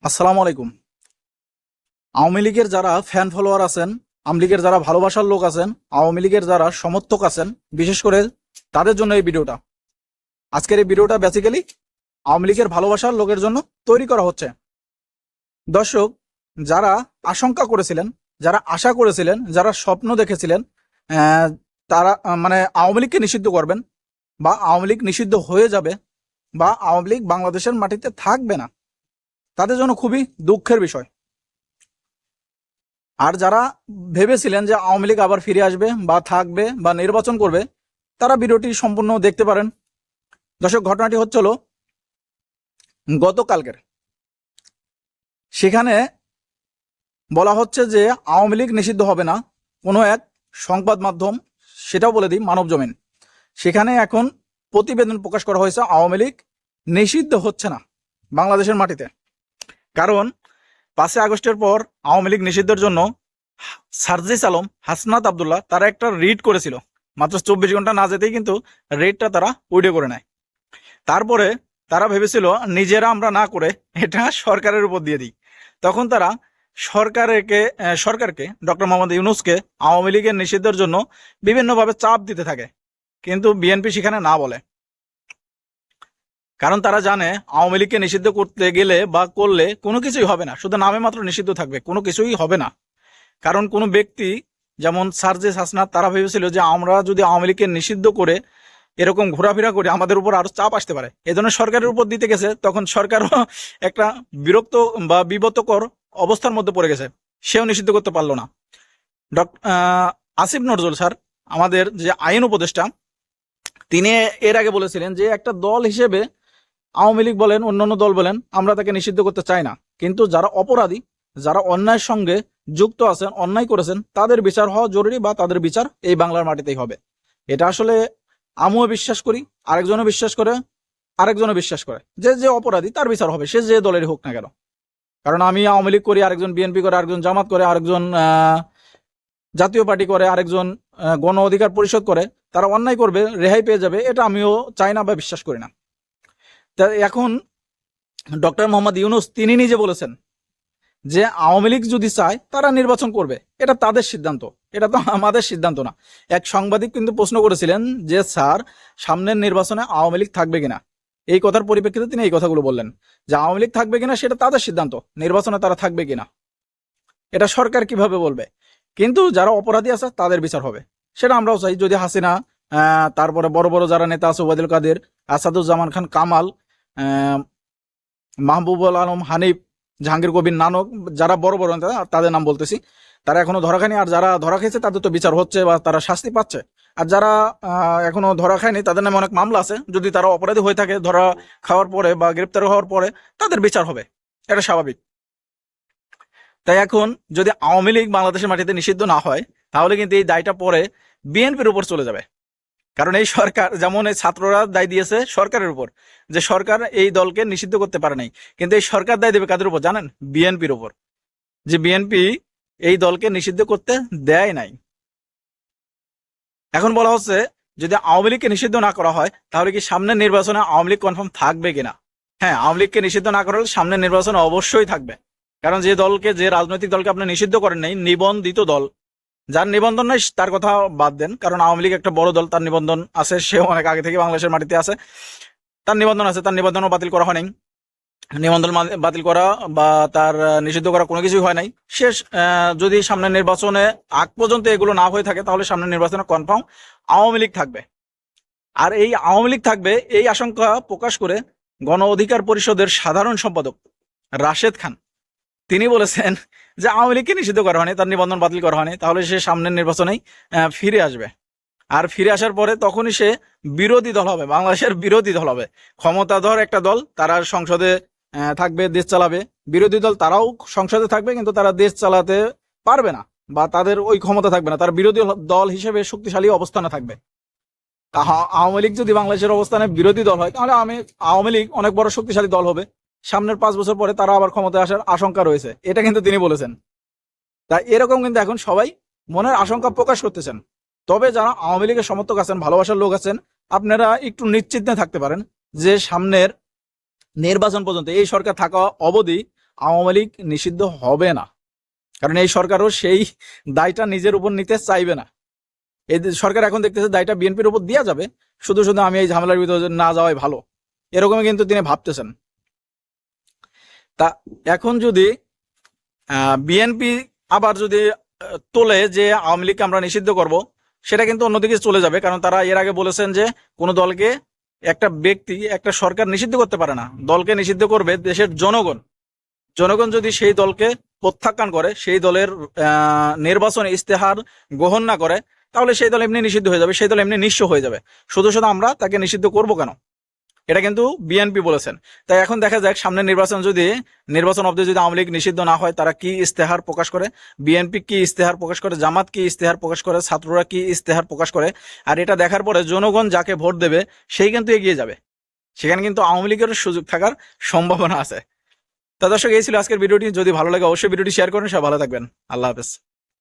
আসসালামু আলাইকুম। আওয়ামী লীগের যারা ফ্যান ফলোয়ার আছেন, আওয়ামী লীগের যারা ভালোবাসার লোক আছেন, আওয়ামী লীগের যারা সমর্থক আছেন, বিশেষ করে তাদের জন্য এই ভিডিওটা। আজকের এই ভিডিওটা বেসিক্যালি আওয়ামী লীগের ভালোবাসার লোকের জন্য তৈরি করা হচ্ছে। দর্শক, যারা আশঙ্কা করেছিলেন, যারা আশা করেছিলেন, যারা স্বপ্ন দেখেছিলেন তারা মানে আওয়ামী লীগকে নিষিদ্ধ করবেন বা আওয়ামী লীগ নিষিদ্ধ হয়ে যাবে বা আওয়ামী লীগ বাংলাদেশের মাটিতে থাকবে না, তাদের জন্য খুবই দুঃখের বিষয়। আর যারা ভেবেছিলেন যে আওয়ামী লীগ আবার ফিরে আসবে বা থাকবে বা নির্বাচন করবে, তারা ভিডিওটি সম্পূর্ণ দেখতে পারেন। দর্শক, ঘটনাটি হচ্ছিল গতকালকের। সেখানে বলা হচ্ছে যে আওয়ামী লীগ নিষিদ্ধ হবে না, কোনো এক সংবাদ মাধ্যম, সেটাও বলে দিই মানব জমিন, সেখানে এখন প্রতিবেদন প্রকাশ করা হয়েছে আওয়ামী লীগ নিষিদ্ধ হচ্ছে না বাংলাদেশের মাটিতে। কারণ 5 আগস্টের পর আওয়ামী লীগ নিষিদ্ধের জন্য সার্জিস আলম, হাসনাত আবদুল্লাহ তারা একটা রিট করেছিল। মাত্র 24 ঘন্টা না যেতেই কিন্তু রিটটা তারা উইডে করে নেয়। তারপরে তারা ভেবেছিল নিজেরা আমরা না করে এটা সরকারের উপর দিয়ে দিই। তখন তারা সরকারকে ডক্টর মোহাম্মদ ইউনূসকে আওয়ামী লীগের নিষিদ্ধের জন্য বিভিন্নভাবে চাপ দিতে থাকে, কিন্তু বিএনপি সেখানে না বলে। কারণ তারা জানে আওয়ামী লীগকে নিষিদ্ধ করতে গেলে বা করলে কোনো কিছুই হবে না, শুধু নামে মাত্র নিষিদ্ধ থাকবে, কোনো কিছুই হবে না। কারণ কোনো ব্যক্তি যেমন সার্জিস হাসনাত তারা ভেবেছিল যে আমরা যদি আওয়ামী লীগকে নিষিদ্ধ করে এরকম ঘোরাফেরা করে আমাদের উপর আরো চাপ আসতে পারে, এজন্য সরকারের উপর দিতে গেছে। তখন সরকারও একটা বিরক্ত বা বিব্রতকর অবস্থার মধ্যে পড়ে গেছে, সেও নিষিদ্ধ করতে পারলো না। আসিফ নজরুল স্যার, আমাদের যে আইন উপদেষ্টা, তিনি এর আগে বলেছিলেন যে একটা দল হিসেবে আওয়ামী লীগ বলেন অন্যান্য দল বলেন আমরা তাকে নিষিদ্ধ করতে চাই না, কিন্তু যারা অপরাধী, যারা অন্যায়ের সঙ্গে যুক্ত আছেন, অন্যায় করেছেন, তাদের বিচার হওয়া জরুরি বা তাদের বিচার এই বাংলার মাটিতেই হবে। এটা আসলে আমিও বিশ্বাস করি, আরেকজনও বিশ্বাস করে, আরেকজনও বিশ্বাস করে যে যে অপরাধী তার বিচার হবে, সে যে দলেরই হোক না কেন। কারণ আমি আওয়ামী লীগ করি, আরেকজন বিএনপি করে, আরেকজন জামাত করে, আরেকজন জাতীয় পার্টি করে, আরেকজন গণ অধিকার পরিষদ করে, তারা অন্যায় করবে, রেহাই পেয়ে যাবে, এটা আমিও চাই না বা বিশ্বাস করি না। তা এখন ডক্টর মোহাম্মদ ইউনূস তিনি নিজে বলেছেন যে আওয়ামী লীগ যদি চায় তারা নির্বাচন করবে, এটা তাদের সিদ্ধান্ত, এটা তো আমাদের সিদ্ধান্ত না। এক সাংবাদিক কিন্তু প্রশ্ন করেছিলেন যে স্যার, সামনের নির্বাচনে আওয়ামী লীগ থাকবে কিনা। এই কথার পরিপ্রেক্ষিতে তিনি এই কথাগুলো বললেন যে আওয়ামী লীগ থাকবে কিনা সেটা তাদের সিদ্ধান্ত, নির্বাচনে তারা থাকবে কিনা এটা সরকার কিভাবে বলবে। কিন্তু যারা অপরাধী আছে তাদের বিচার হবে, সেটা আমরাও চাই। যদি হাসিনা, তারপরে বড় বড় যারা নেতা আছে, ওবায়দুল কাদের, আসাদুজ্জামান খান কামাল, মাহবুবুল আলম হানিফ, জাহাঙ্গীর কবির নানক, যারা বড় বড় নেতা তাদের নাম বলতেছি, তারা এখনো ধরা খায়নি। আর যারা ধরা খেয়েছে তাদের তো বিচার হচ্ছে বা তারা শাস্তি পাচ্ছে। আর যারা এখনো ধরা খায়নি তাদের নামে অনেক মামলা আছে, যদি তারা অপরাধী হয়ে থাকে ধরা খাওয়ার পরে বা গ্রেপ্তার হওয়ার পরে তাদের বিচার হবে, এটা স্বাভাবিক। তাই এখন যদি আওয়ামী লীগ বাংলাদেশের মাটিতে নিষিদ্ধ না হয়, তাহলে কিন্তু এই দায়টা পরে বিএনপির উপর চলে যাবে। কারণ এই সরকার, যেমন এই ছাত্ররা দায় দিয়েছে সরকারের উপর যে সরকার এই দলকে নিষিদ্ধ করতে পারে নাই, কিন্তু এই সরকার দায় দেবে কাদের উপর জানেন? বিএনপির উপর, যে বিএনপি এই দলকে নিষিদ্ধ করতে দেয় নাই। এখন বলা হচ্ছে যদি আওয়ামী লীগকে নিষিদ্ধ না করা হয়, তাহলে কি সামনের নির্বাচনে আওয়ামী লীগ কনফার্ম থাকবে কিনা? হ্যাঁ, আওয়ামী লীগকে নিষিদ্ধ না করা হলে সামনের নির্বাচনে অবশ্যই থাকবে। কারণ যে দলকে, যে রাজনৈতিক দলকে আপনি নিষিদ্ধ করেন নাই, নিবন্ধিত দল, যার নিবন্ধন নাই তার কথা বাদ দেন, কারণ আওয়ামী লীগ একটা বড় দল, তার নিবন্ধন আছে, সেও অনেক আগে থেকে বাংলাদেশের মাটিতে আছে, তার নিবন্ধন আছে, তার নিবন্ধনও বাতিল করা হয় নাই। নিবন্ধন বাতিল করা বা তার নিষিদ্ধ করা কোনো কিছুই হয় নাই। শেষ যদি সামনের নির্বাচনে আগ পর্যন্ত এগুলো না হয়ে থাকে, তাহলে সামনের নির্বাচনে কনফার্ম আওয়ামী লীগ থাকবে। আর এই আওয়ামী লীগ থাকবে এই আশঙ্কা প্রকাশ করে গণ অধিকার পরিষদের সাধারণ সম্পাদক রাশেদ খান তিনি বলেছেন যে আওয়ামী লীগকে নিষিদ্ধ করা হয়নি, তার নিবন্ধন বাতিল করা হয়নি, তাহলে সে সামনের নির্বাচনেই ফিরে আসবে। আর ফিরে আসার পরে তখনই সে বিরোধী দল হবে, বাংলাদেশের বিরোধী দল হবে, ক্ষমতাধর একটা দল, তারা সংসদে থাকবে, দেশ চালাবে। বিরোধী দল তারাও সংসদে থাকবে, কিন্তু তারা দেশ চালাতে পারবে না বা তাদের ওই ক্ষমতা থাকবে না, তারা বিরোধী দল হিসেবে শক্তিশালী অবস্থানে থাকবে। আওয়ামী লীগ যদি বাংলাদেশের অবস্থানে বিরোধী দল হয়, তাহলে আওয়ামী লীগ অনেক বড় শক্তিশালী দল হবে, সামনের 5 বছর পরে তারা আবার ক্ষমতায় আসার আশঙ্কা রয়েছে, এটা কিন্তু তিনি বলেছেন। তাই এরকম কিন্তু এখন সবাই মনের আশঙ্কা প্রকাশ করতেছেন। তবে যারা আওয়ামী লীগের সমর্থক আছেন, ভালোবাসার লোক আছেন, আপনারা একটু নিশ্চিন্তে থাকতে পারেন যে সামনের নির্বাচন পর্যন্ত এই সরকার থাকা অবধি আওয়ামী লীগ নিষিদ্ধ হবে না, কারণ এই সরকারও সেই দায়টা নিজের উপর নিতে চাইবে না। এই সরকার এখন দেখতেছে দায়টা বিএনপির উপর দেওয়া যাবে, শুধু শুধু আমি এই ঝামেলার ভিতরে না যাওয়াই ভালো, এরকমই কিন্তু তিনি ভাবতেছেন। তা এখন যদি বিএনপি আবার যদি তোলে যে আওয়ামী লীগকে আমরা নিষিদ্ধ করব, সেটা কিন্তু অন্যদিকে চলে যাবে, কারণ তারা এর আগে বলেছেন যে কোনো দলকে একটা ব্যক্তি একটা সরকার নিষিদ্ধ করতে পারে না, দলকে নিষিদ্ধ করবে দেশের জনগণ। জনগণ যদি সেই দলকে প্রত্যাখ্যান করে, সেই দলের নির্বাচনে ইস্তেহার গ্রহণ না করে, তাহলে সেই দল এমনি নিষিদ্ধ হয়ে যাবে, সেই দল এমনি নিঃস্ব হয়ে যাবে। শুধু শুধু আমরা তাকে নিষিদ্ধ করব কেন? এটা কিন্তু বিএনপি বলেছেন। তাই এখন দেখা যাক সামনে নির্বাচন অবধি যদি আওয়ামী লীগ নিষিদ্ধ না হয়, তারা কি ইস্তেহার প্রকাশ করে, বিএনপি কি ইস্তেহার প্রকাশ করে, জামাত কি ইস্তেহার প্রকাশ করে, ছাত্ররা কি ইস্তেহার প্রকাশ করে। আর এটা দেখার পরে জনগণ যাকে ভোট দেবে সেই কিন্তু এগিয়ে যাবে, সেখানে কিন্তু আওয়ামী লীগের সুযোগ থাকার সম্ভাবনা আছে। তা দর্শক, এই ছিল আজকের ভিডিওটি। যদি ভালো লাগে অবশ্যই ভিডিওটি শেয়ার করুন। সব ভালো থাকবেন। আল্লাহ হাফেজ।